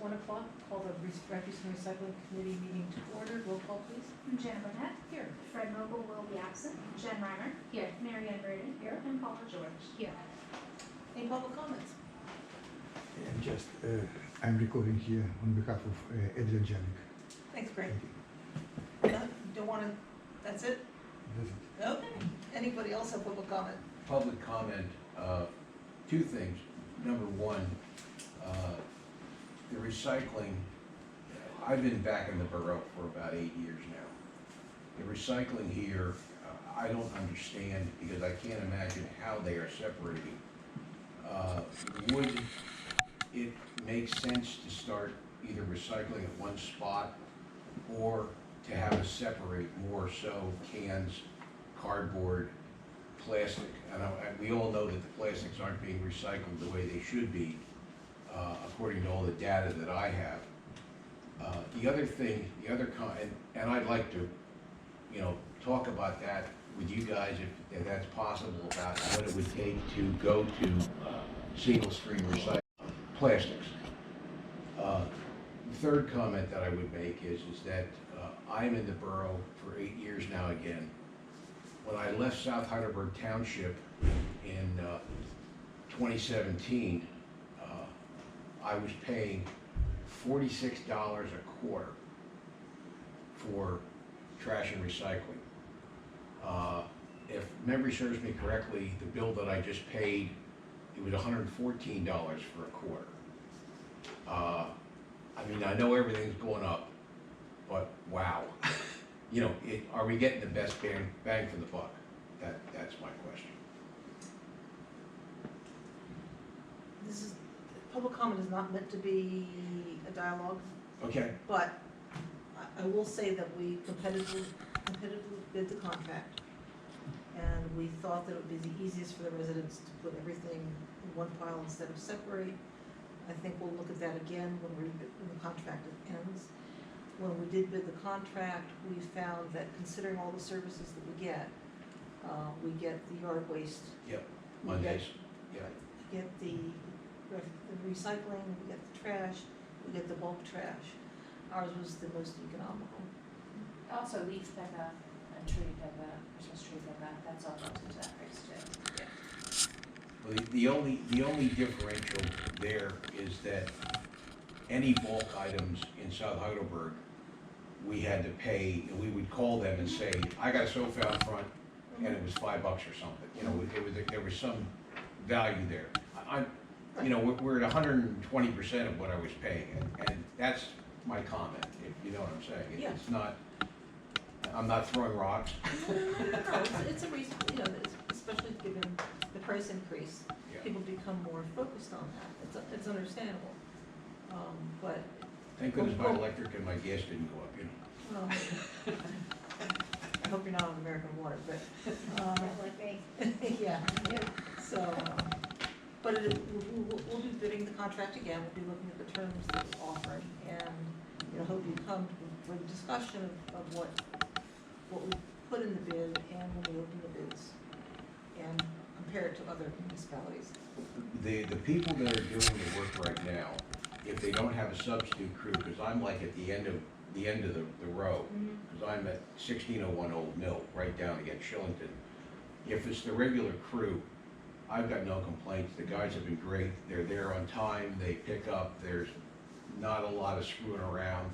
1 o'clock. Call the Refuse and Recycling Committee meeting to order. Roll call, please. Jen Burnett. Here. Fred Noble will be absent. Jen Reimer. Here. Mary Ann Braden. Here. And Paula George. Here. Any public comments? And just, I'm recording here on behalf of Adrian Janik. Thanks, Greg. Thank you. Don't want to, that's it? That's it. Okay. Anybody else have public comment? Public comment, two things. Number one, the recycling, I've been back in the borough for about 8 years now. The recycling here, I don't understand because I can't imagine how they are separating. Would it make sense to start either recycling at one spot or to have us separate more so cans, cardboard, plastic? And we all know that the plastics aren't being recycled the way they should be, according to all the data that I have. The other thing, and I'd like to, talk about that with you guys if that's possible, about what it would take to go to single stream recycling plastics. The third comment that I would make is that I'm in the borough for 8 years now again. When I left South Heidelberg Township in 2017, I was paying $46 a quarter for trash and recycling. If memory serves me correctly, the bill that I just paid, it was $114 for a quarter. I mean, I know everything's going up, but wow. Are we getting the best bang for the buck? That's my question. Public comment is not meant to be a dialogue, Okay. but I will say that we competitively bid the contract, and we thought that it would be the easiest for the residents to put everything in one pile instead of separate. I think we'll look at that again when the contract ends. When we did bid the contract, we found that considering all the services that we get the yard waste. Yep. we Mondays. get- We get the recycling, we get the trash, we get the bulk trash. Ours was the most economical. Also leaf pickup and tree pickup, Christmas tree pickup, that's all goes into that price too. Well, the only differential there is that any bulk items in South Heidelberg, we had to pay, and we would call them and say, I got a sofa out front, and it was $5 or something. There was some value there. We're at 120% of what I was paying, and that's my comment, if you know what I'm saying. Yeah. It's not, I'm not throwing rocks. No, it's a reason, especially given the price increase, Yeah. people become more focused on that. It's understandable. But Thank goodness my electric and my gas didn't go up, I hope you're not on American Water, but Like me. yeah. So, but we'll be bidding the contract again. We'll be looking at the terms that we're offering, and hope you come for the discussion of what we put in the bid and when we open the bids, and compare it to other municipalities. The people that are doing the work right now, if they don't have a substitute crew, because I'm like at the end of the row, because I'm at 1601 Old Mill, right down against Shillington. If it's the regular crew, I've got no complaints. The guys have been great. They're there on time. They pick up. There's not a lot of screwing around.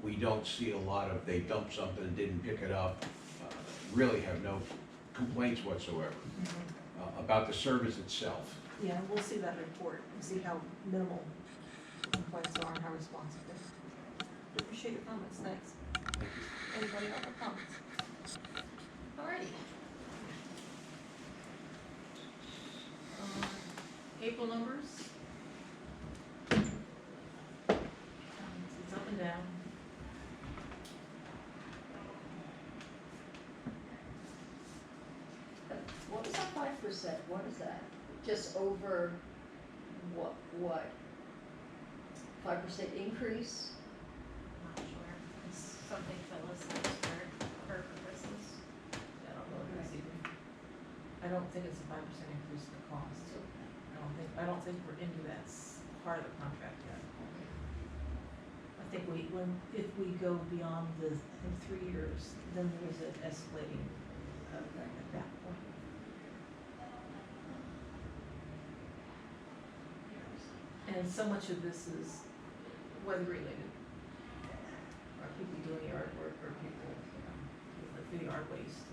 We don't see a lot of they dumped something and didn't pick it up. Really have no complaints whatsoever about the service itself. Yeah, and we'll see that report and see how minimal the complaints are and how responsive they are. Appreciate your comments, thanks. Anybody else have comments? Alrighty. April numbers. It's up and down. What was that 5%? What is that? Just over what? 5% increase? Not sure. It's something Phyllis has for her purposes. I don't think it's a 5% increase in the cost. I don't think we're into that part of the contract yet. I think if we go beyond the, I think, 3 years, then there's an escalating at that point. And so much of this is weather related. Are people doing yard work, or people, the yard waste?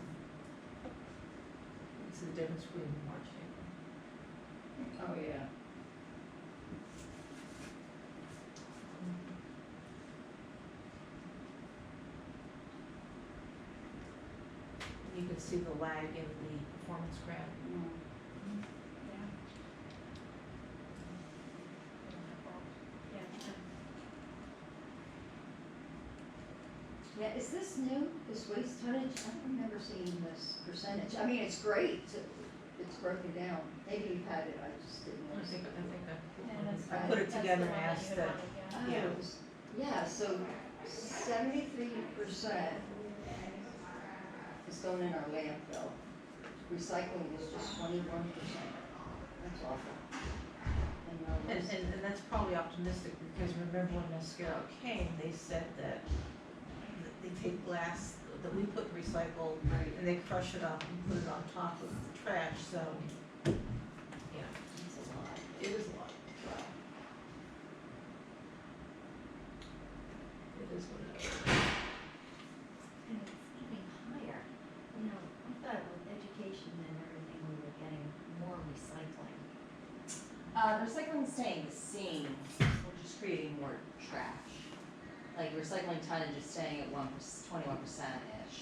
It's the difference between March and April. Oh, yeah. You can see the lag in the performance grant. Yeah, is this new, this waste tonnage? I don't remember seeing this percentage. I mean, it's great, it's broken down. Maybe you've had it, I just didn't I know. think And that's I put it that's together the and one that asked you that, wanted, Oh, yeah. it was- Yeah, so 73% is going in our landfill. Recycling is just 21%. That's awful. and that's probably optimistic, because remember when Mascaro came, they said that they take glass that we put recycled, and they crush it up and put it on top of the trash, so, yeah, It's a lot. it is a lot. It is what it is. And it's even higher. You know, I thought with education and everything, we were getting more recycling. The recycling is staying the same, we're just creating more trash. Like recycling tonnage is staying at 21%-ish.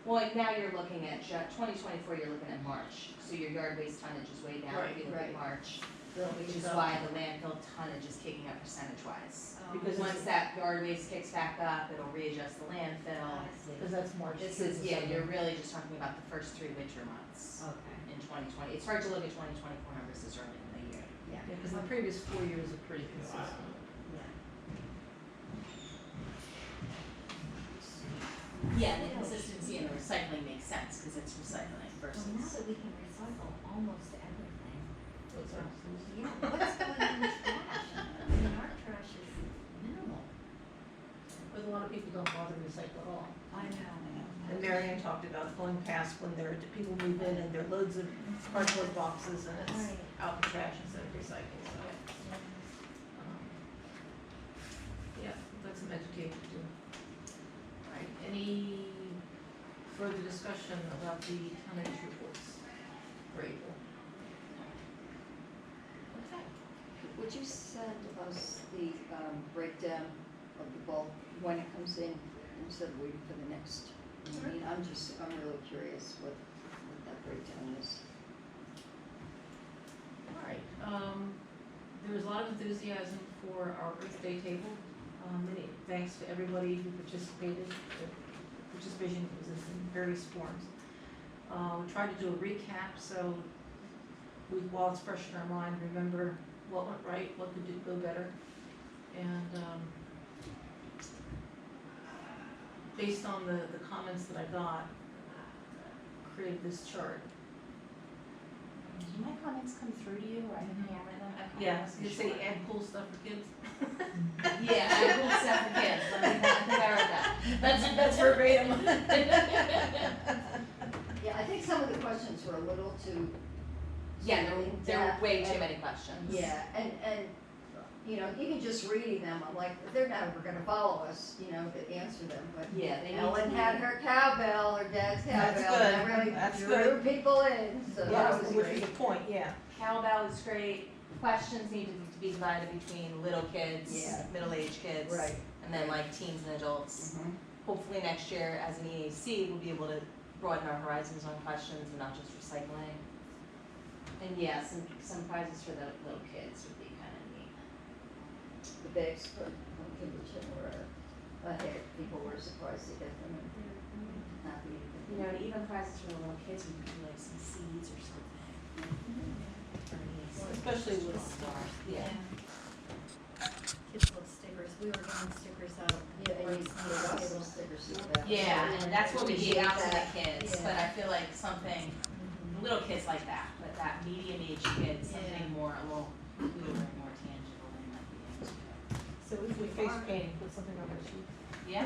Well, now you're looking at 2024, you're looking at March, so your yard waste tonnage is way down if you look at Right. March, They'll which be is up. why the landfill tonnage is kicking up percentage-wise. Because Once that yard waste kicks back up, it'll readjust the landfill. Because that's March. This through is, yeah, December. you're really just talking about the first 3 winter months Okay. in 2020. It's hard to look at 2024 numbers this early in the year. Yeah, because the previous 4 years are pretty consistent. Yeah, the consistency in the recycling makes sense, because it's recycling Well, now versus. that we can recycle almost everything, What's our yeah, what's going in the trash? I mean, our trash is minimal. But a lot of people don't bother to recycle at all. I know. And Marianne talked about going past when people move in and there are loads of cardboard boxes and it's Right. out in trash instead of recycling, so. Yeah, that's some education too. Alright, any further discussion about the tonnage reports for April? Okay. Would you send us the breakdown of the bulk when it comes in, instead of waiting for the next meeting? I'm really curious what that breakdown is. Alright, there was a lot of enthusiasm for our Earth Day table. Many thanks to everybody who participated. The participation was in various forms. We tried to do a recap, so while it's fresh in our mind, remember what went right, what could go better. And based on the comments that I got, created this chart. Do my comments come through to you, or I can hammer them? Okay, Yeah, I wasn't you say sure. add cool stuff for kids. Yeah, I cool stuff for kids, I think I read that. That's verbatim. Yeah, I think some of the questions were a little too. Yeah, there were in-depth, way too and- many questions. Yeah, and, you know, even just reading them, I'm like, they're never gonna follow us, you know, to answer them, but Yeah, they need to Ellen be- had her cowbell, her dad's That's cowbell, and good. that really That's drew good. people in, so that was Which was great. the point, yeah. Cowbell is great, questions need to be divided between little kids, Yeah. middle-aged kids, Right. and then like teens and adults. Mhm. Hopefully next year, as an EAC, we'll be able to broaden our horizons on questions and not just recycling. And yeah, some prizes for the little kids would be kind of neat. The bags from Cambridge were ahead, people were surprised to get them and happy. You know, and even prizes for the little kids, we could do like some seeds or something. For an EAC. Especially with stars. Yeah. Kids love stickers. We were giving stickers out. Yeah, and right you now, gave us so- some stickers to that. Yeah, and that's what we gave out to the Appreciate kids, Yeah. but I feel like something little kids like that, but that medium age kid, something Yeah. more, a little cooler and more tangible than might be into it. So if we face painting, put something on the sheet. Yeah,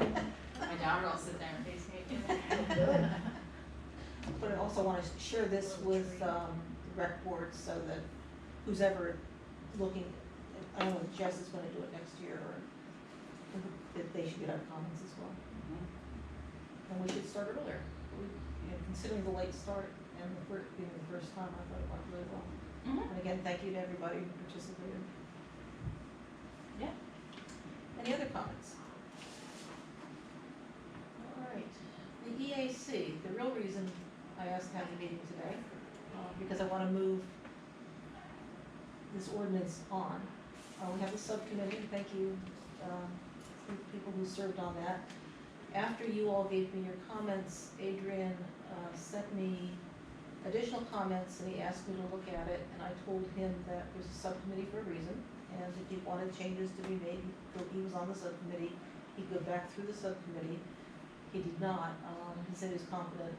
my daughter will sit there and face paint it. Good. But I also want to share this with, the rec board so that who's ever looking, I don't know if Jess is gonna do it next year or if they should get our comments as well. And we should start earlier. Considering the late start and being the first time, I thought it went really well. Mhm. And again, thank you to everybody who participated. Yeah. Any other comments? All right, the EAC, the real reason I asked to have the meeting today, because I want to move this ordinance on. We have a subcommittee, thank you, for people who served on that. After you all gave me your comments, Adrian sent me additional comments and he asked me to look at it, and I told him that there's a subcommittee for a reason, and if he wanted changes to be made, he was on the subcommittee, he'd go back through the subcommittee. He did not. He said he was confident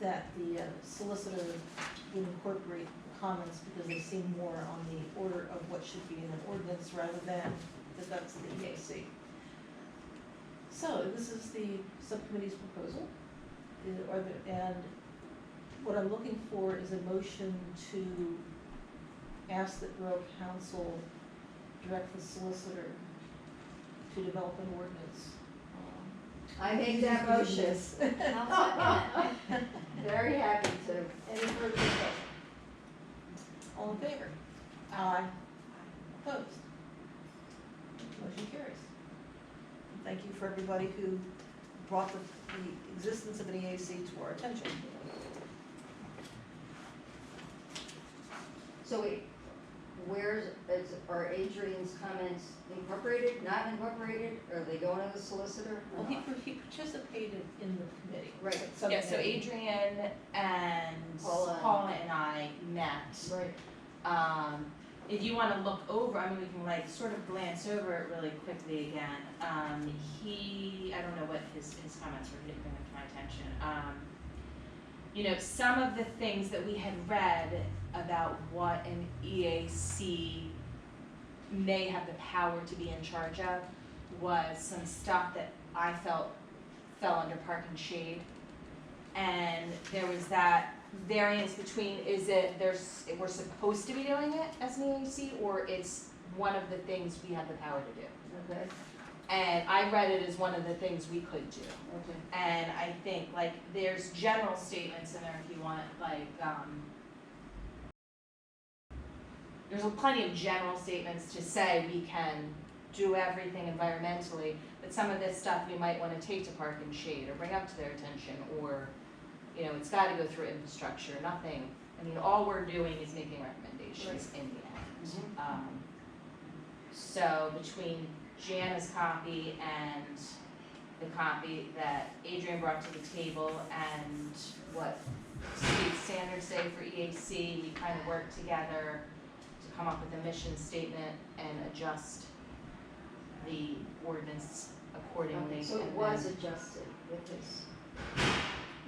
that the solicitor would incorporate comments because they seem more on the order of what should be in an ordinance rather than the guts of the EAC. So this is the subcommittee's proposal. And what I'm looking for is a motion to ask that Borough Council direct the solicitor to develop an ordinance. I make that motion. I'll second it. Very happy to. Any further discussion? All in favor? Aye. Opposed? Motion carries. Thank you for everybody who brought the existence of an EAC to our attention. So wait, are Adrian's comments incorporated, not incorporated? Are they going to the solicitor? or Well, he not? participated in the committee. Right. Yeah, so Subcommittee. Adrian and Paula. Paula and I met. Right. If you wanna look over, I mean, we can like sort of glance over it really quickly again. I don't know what his comments were, he didn't bring them to my attention. You know, some of the things that we had read about what an EAC may have the power to be in charge of was some stuff that I felt fell under park and shade. And there was that variance between, we're supposed to be doing it as an EAC, or it's one of the things we have the power to do. Okay, And I read it as one of the things we could do. okay. And I think, like, there's general statements in there if you want, like, there's plenty of general statements to say we can do everything environmentally, but some of this stuff we might wanna take to Park and Shade or bring up to their attention, or, you know, it's gotta go through infrastructure, nothing. I mean, all we're doing is making recommendations in the end. So between Jana's copy and the copy that Adrian brought to the table and what state standards say for EAC, we kind of worked together to come up with a mission statement and adjust the ordinance accordingly. Okay, so it and was then- adjusted with this.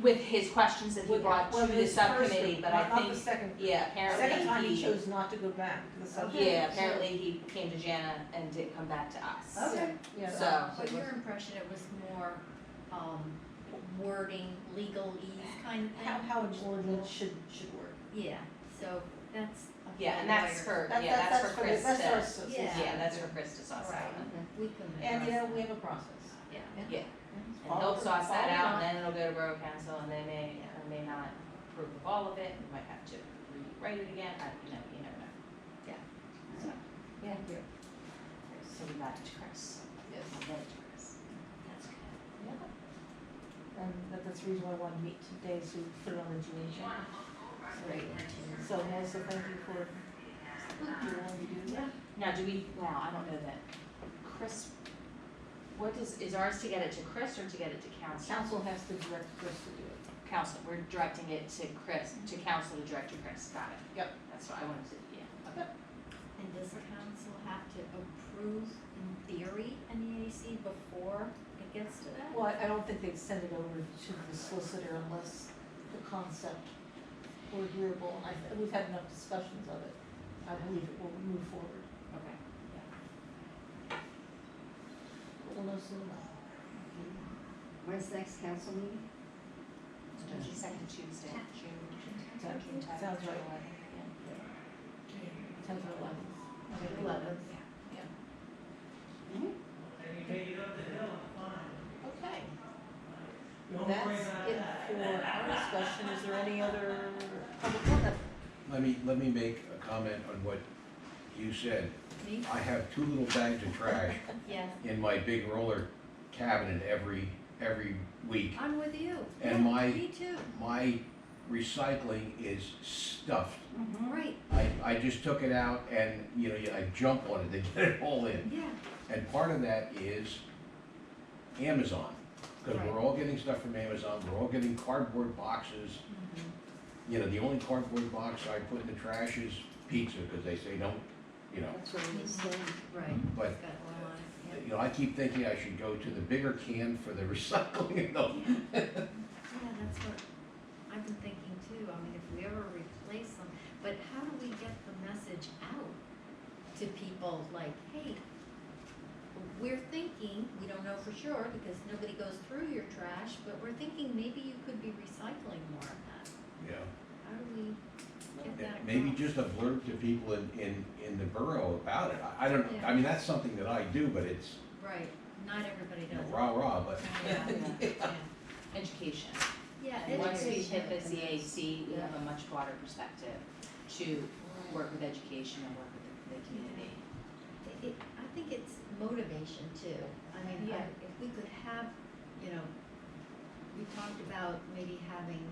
with his questions that he brought Well, to the his first subcommittee, one, but not- I not think, the second. yeah, apparently Second time he chose not to go back to the subcommittee. Yeah, apparently he came to Jana and didn't come back to us. Okay. Yeah. So- But your impression, it was more, wording, legalese kind of thing? How an ordinance should work. Yeah, so that's. up to Yeah, and the that's lawyer. for, yeah, that's for Chris That's our to, association. yeah, that's for Chris to sauce Right. out. We can. And, you know, address we have a process. that. Yeah. Yeah, and Follow they'll the- sauce that follow out, the- and then it'll go to Borough Council, and they may or may not approve of all of it, we might have to rewrite it again, you never know. Yeah. So, yeah, Thank you. so we got it to Chris. Yes. I'll get it to Chris. That's good. Yeah. And that's the reason why I wanted to meet today, so we put it on the agenda. Great. So Melissa, thank you for, you willing to do that? Now, do we, well, I don't know that, Chris, is ours to get it to Chris or to get it to council? Council has to direct Chris to do it. Council, we're directing it to Chris, to council to direct to Chris, got it. Yep. That's what I wanted to, yeah. And does the council have to approve, in theory, an EAC before it gets to that? Well, I don't think they'd send it over to the solicitor unless the concept were agreeable, and we've had enough discussions of it. I believe it will move forward. Okay, yeah. We'll know soon enough. When's the next council meeting? Second Tuesday, June. Sounds right. 10th or 11th. I think 11th. Mhm. Okay. That's it for our discussion. Is there any other public comment? Let me make a comment on what you said. Me? I have 2 little bags of trash Yes, in my big roller cabinet every week. I'm with you. And Yeah, my- me too. My recycling is stuffed. Right, I just took it out and, I jump on it to get it all in. yeah, And part of that is Amazon, because we're Right. all getting stuff from Amazon, we're all getting cardboard boxes. The only cardboard box I put in the trash is pizza, because they say don't, That's what we said. right. But, It's got oil on it, yeah. I keep thinking I should go to the bigger can for the recycling. Yeah, that's what I've been thinking too. I mean, if we ever replace them, but how do we get the message out to people like, hey, we're thinking, we don't know for sure because nobody goes through your trash, but we're thinking maybe you could be recycling more of that. Yeah. How do we get that across? Maybe just a blurb to people in the borough about it. I don't know, Yeah. I mean, that's something that I do, but it's, Right, not everybody does it. rah, but Yeah. Education. Yeah, Once we education. hit the CAC, we have a much broader perspective to work with education and work with the community. I think it's motivation too. I mean, Yeah. if we could have, we talked about maybe having,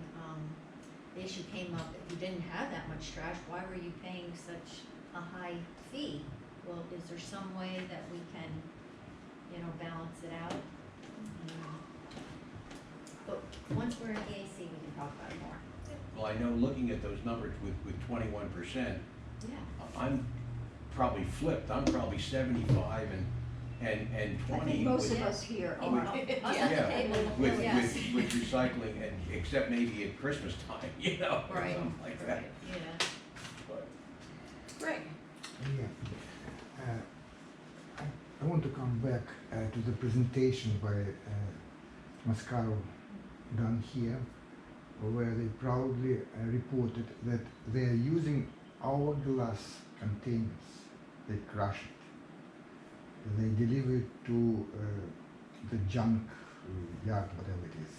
the issue came up, if you didn't have that much trash, why were you paying such a high fee? Well, is there some way that we can, balance it out? But once we're in EAC, we can talk about it more. well, I know looking at those numbers with 21%, Yeah. I'm probably flipped. I'm probably 75 and I 20 think most with, of us here Oh, are. us at the Yeah. table, with, yes. with recycling, and except maybe at Christmas time, or Right, something like that. right, yeah. But Greg? Yeah. I want to come back to the presentation by Mascaro done here, where they proudly reported that they are using our glass containers. They crush it. They deliver it to the junk yard, whatever it is,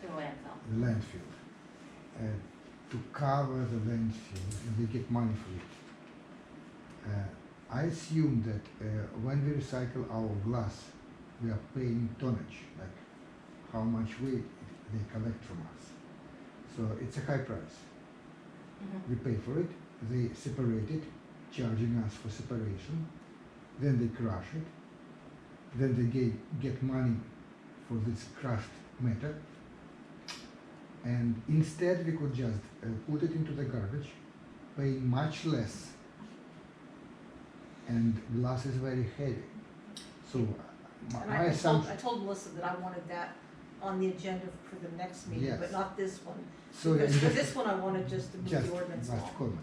To the landfill. the landfill, to cover the landfill, and they get money for it. I assume that when we recycle our glass, we are paying tonnage, like how much weight they collect from us. So it's a high price. Mhm. We pay for it, they separate it, charging us for separation, then they crush it, then they get money for this crushed matter, and instead we could just put it into the garbage, paying much less, and glass is very heavy. So my And I assumption, told Melissa that I wanted that on the agenda for the next meeting, Yes. but not this one. so Because for just- this one, I wanted just to move just the ordinance last along. comment.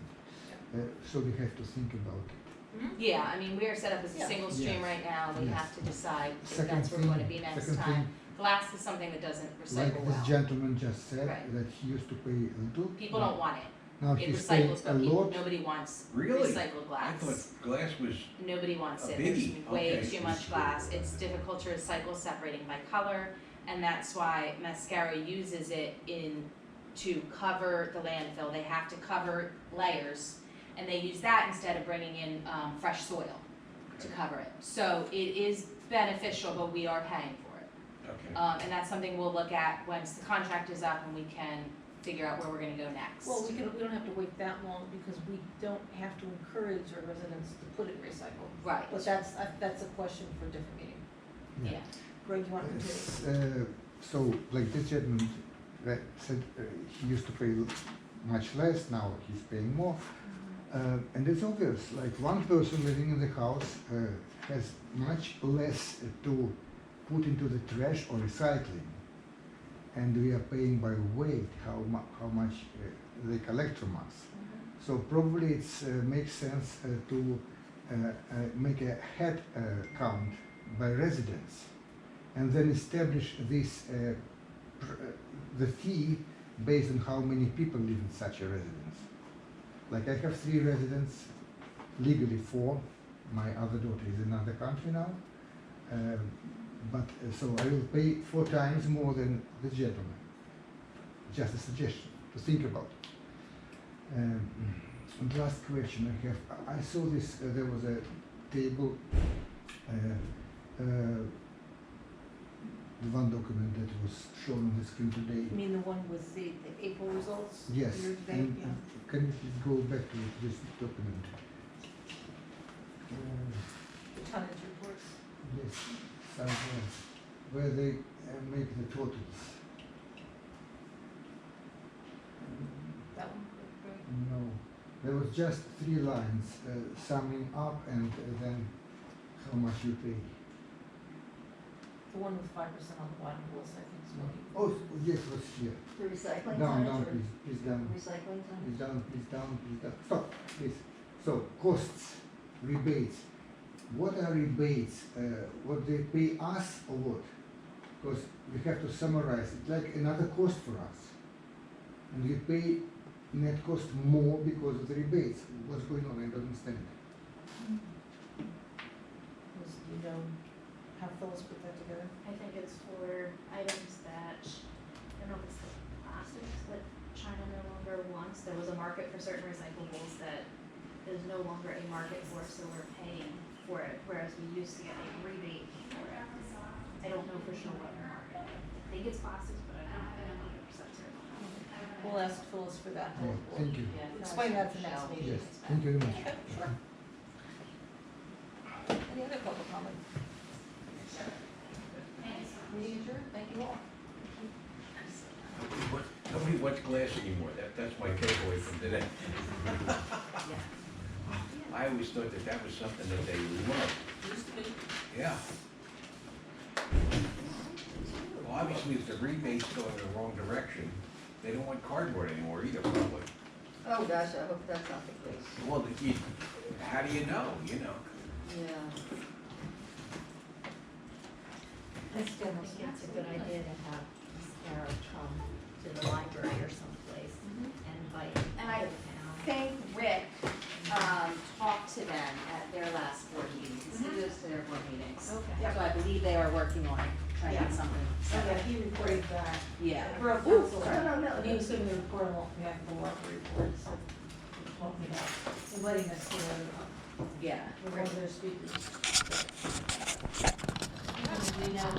So we have to think about it. Yeah, I mean, we are set up as a Yeah. single stream Yes. right now, we Yes. have to decide if Second that's where we wanna thing- be next second time. thing, Glass is something that doesn't recycle like this well. gentleman just said, Right. that he used to pay little. People don't want it. Now It he's paying recycles, a but people, lot. nobody wants Really? recycled I glass. thought glass was, Nobody wants A it, there's biggie, way okay. too much glass, it's difficult to recycle separating by color, and that's why Mascara uses it to cover the landfill, they have to cover layers, and they use that instead of bringing in, fresh soil to cover it. So it is beneficial, but we are paying for it. okay. And that's something we'll look at once the contract is up and we can figure out where we're gonna go next. Well, we don't have to wait that long because we don't have to encourage our residents to put it in recycle. Right, But that's a question for a different meeting. yeah. Greg, you want to continue? So like this gentleman that said he used to pay much less, now he's paying more. And it's obvious, like one person living in the house has much less to put into the trash or recycling and we are paying by weight how much they collect from us. So probably it's makes sense to make a head count by residents, and then establish this the fee based on how many people live in such a residence. Like I have 3 residents, legally 4. My other daughter is in another country now, so I will pay 4 times more than the gentleman. Just a suggestion to think about. And last question I have, I saw this, there was a table, the one document that was shown on the screen today. You mean the one with the April results? Yes, Year to date, and yeah. can you please go back to this document? The tonnage reports. Yes, somewhere, where they make the totals. That one, right? No, there was just 3 lines, summing up and then how much you pay. The one with 5% on the bottom was, I think, is what you. Oh, yes, it was here. The recycling Down, tonnage down, or please, please down. recycling Please tonnage? down, please down, please down. Stop, please. So, costs, rebates. What are rebates? What they pay us or what? Because we have to summarize. It's like another cost for us. And we pay net cost more because of the rebates. What's going on? I don't understand. Was, you know, how Phyllis put that together? I think it's for items that, I don't know if it's the plastics that China no longer wants. There was a market for certain recyclables that there's no longer a market for, so we're paying for it, whereas we used to get a rebate for it. I don't know for sure what market. I think it's plastics, but I'm not 100% certain. We'll ask Phyllis for that. Oh, thank you. Explain that to next meeting. Yes, thank you very much. Sure. Any other public comment? Meeting adjourned, thank you all. Nobody wants glass anymore, that's my takeaway from today. I always thought that was something that they loved. Used to be. Yeah. Well, obviously, if the rebate's going in the wrong direction, they don't want cardboard anymore either, probably. Oh, gosh, I hope that's not the case. Well, how do you know, Yeah. I still think it's a good idea to have Sarah come to the library or someplace and invite And I the town. think Rick, talked to them at their last board meeting, because he goes to their board meetings. Okay. So I believe they are working on trying to get something. Oh, yeah, he reported back. Yeah. Borough Council, No. he was giving the report on behalf of the library board, so talking about letting us know, Yeah. we're one of their speakers. We know